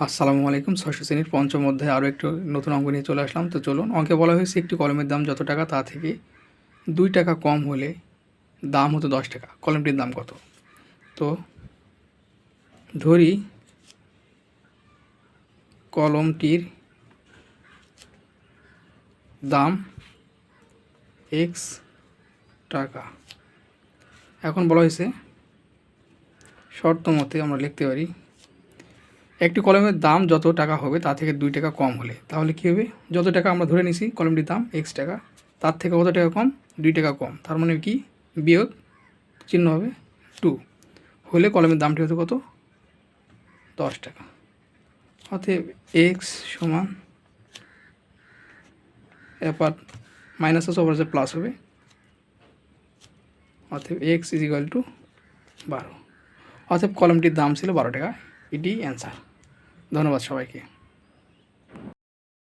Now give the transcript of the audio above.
আসসালামু আলাইকুম। ষষ্ঠ শ্রেণীর পঞ্চম অধ্যায়ে আরও একটু নতুন অঙ্ক নিয়ে চলে আসলাম। তো চলুন, অঙ্কে বলা হয়েছে একটি কলমের দাম যত টাকা তা থেকে 2 টাকা কম হলে দাম হতো 10 টাকা। কলমটির দাম কত? তো ধরি কলমটির দাম x টাকা। এখন বলা হয়েছে শর্ত মতে আমরা লিখতে পারি একটি কলমের দাম যত টাকা হবে তা থেকে 2 টাকা কম হলে, তাহলে কী হবে? যত টাকা আমরা ধরে নিছি কলমটির দাম x টাকা, তার থেকে কত টাকা কম? 2 টাকা কম। তার মানে কি? বিয়োগ চিহ্ন হবে 2 হলে কলমের দামটি হতো কত? 10 টাকা। অতএব x সমান এপার মাইনাস আছে, ওপর প্লাস হবে। অতএব x ইজ ইকুয়াল টু 12। অতএব কলমটির দাম ছিল 12 টাকা। এটি অ্যান্সার। ধন্যবাদ সবাইকে।